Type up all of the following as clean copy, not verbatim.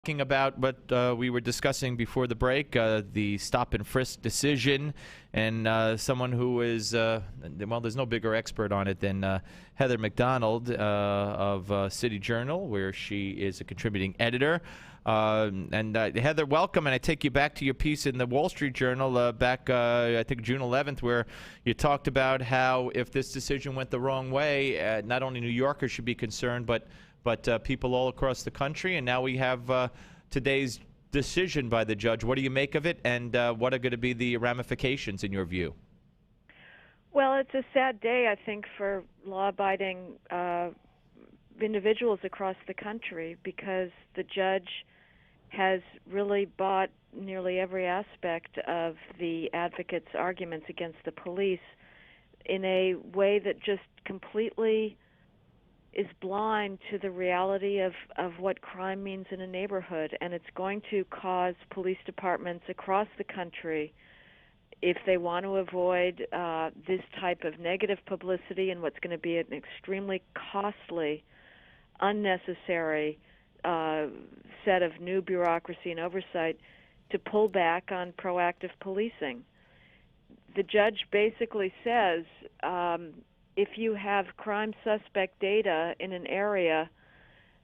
Talking about what we were discussing before the break, the stop and frisk decision, and someone who is, well, there's no bigger expert on it than Heather McDonald of City Journal, where she is a contributing editor. Heather, welcome, and I take you back to your piece in the Wall Street Journal back, I think, June 11th, where you talked about how if this decision went the wrong way, not only New Yorkers should be concerned, but people all across the country. And now we have today's decision by the judge. What do you make of it, and what are going to be the ramifications in your view? Well, it's a sad day, I think, for law-abiding individuals across the country, because the judge has really bought nearly every aspect of the advocates' arguments against the police in a way that just completely is blind to the reality of what crime means in a neighborhood. And it's going to cause police departments across the country, if they want to avoid this type of negative publicity and what's going to be an extremely costly, unnecessary set of new bureaucracy and oversight, to pull back on proactive policing. The judge basically says, if you have crime suspect data in an area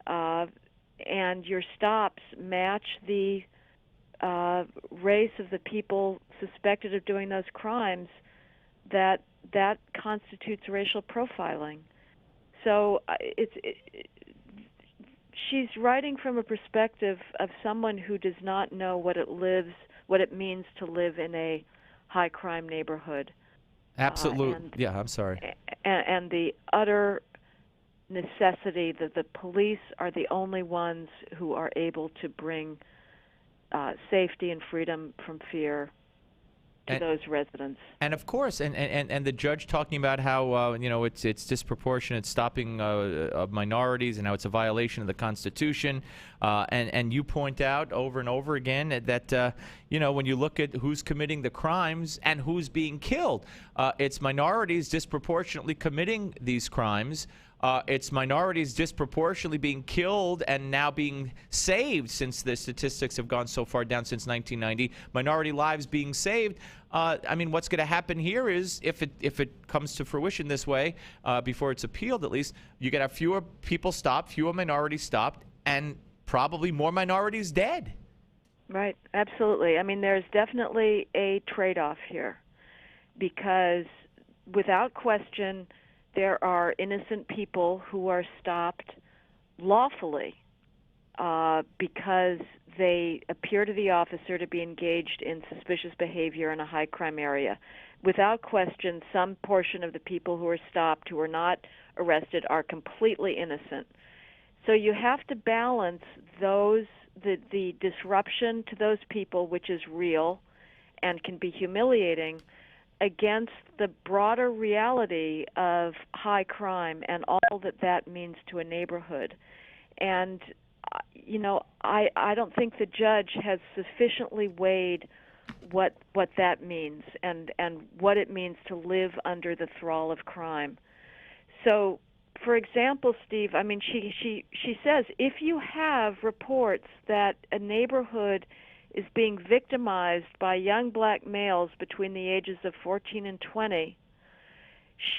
and your stops match the race of the people suspected of doing those crimes, that constitutes racial profiling. So she's writing from a perspective of someone who does not know what it means to live in a high crime neighborhood. Absolutely. I'm sorry. And the utter necessity that the police are the only ones who are able to bring safety and freedom from fear to those residents. And of course, and the judge talking about how it's disproportionate stopping of minorities, and how it's a violation of the Constitution. And you point out over and over again that when you look at who's committing the crimes and who's being killed, it's minorities disproportionately committing these crimes. It's minorities disproportionately being killed and now being saved, since the statistics have gone so far down since 1990. Minority lives being saved. What's going to happen here is, if it comes to fruition this way, before it's appealed at least, you're going to have fewer people stopped, fewer minorities stopped, and probably more minorities dead. Right, absolutely. There's definitely a trade-off here, because without question, there are innocent people who are stopped lawfully because they appear to the officer to be engaged in suspicious behavior in a high crime area. Without question, some portion of the people who are stopped, who are not arrested, are completely innocent. So you have to balance the disruption to those people, which is real and can be humiliating, against the broader reality of high crime and all that means to a neighborhood. And, I don't think the judge has sufficiently weighed what that means and what it means to live under the thrall of crime. So, for example, Steve, she says, if you have reports that a neighborhood is being victimized by young black males between the ages of 14 and 20,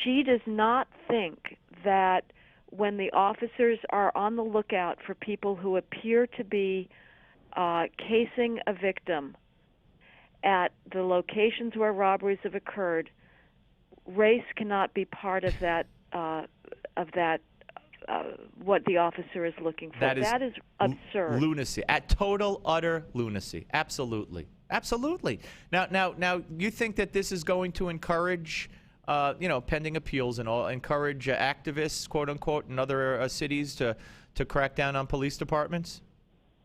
she does not think that when the officers are on the lookout for people who appear to be casing a victim at the locations where robberies have occurred, race cannot be part of that what the officer is looking for. That is absurd. Lunacy. At total, utter lunacy. Absolutely. Absolutely. Now, you think that this is going to encourage, pending appeals and all, encourage activists, quote unquote, in other cities to crack down on police departments?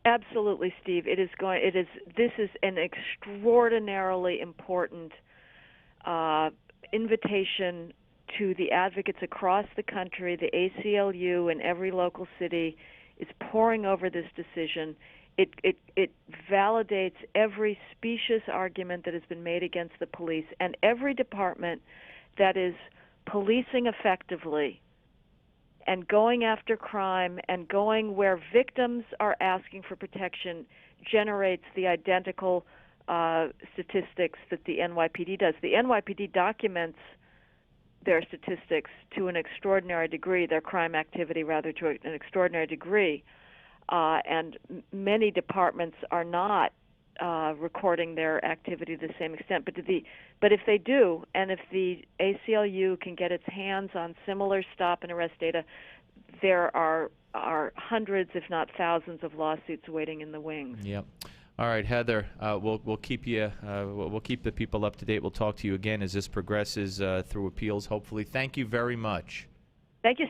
Absolutely, Steve. This is an extraordinarily important invitation to the advocates across the country. The ACLU in every local city is poring over this decision. It validates every specious argument that has been made against the police, and every department that is policing effectively and going after crime and going where victims are asking for protection generates the identical statistics that the NYPD does. The NYPD documents their statistics to an extraordinary degree, their crime activity rather, to an extraordinary degree, and many departments are not recording their activity to the same extent. But if they do, and if the ACLU can get its hands on similar stop and arrest data, there are hundreds, if not thousands, of lawsuits waiting in the wings. Yep. All right, Heather. We'll keep you. We'll keep the people up to date. We'll talk to you again as this progresses through appeals. Hopefully. Thank you very much. Thank you.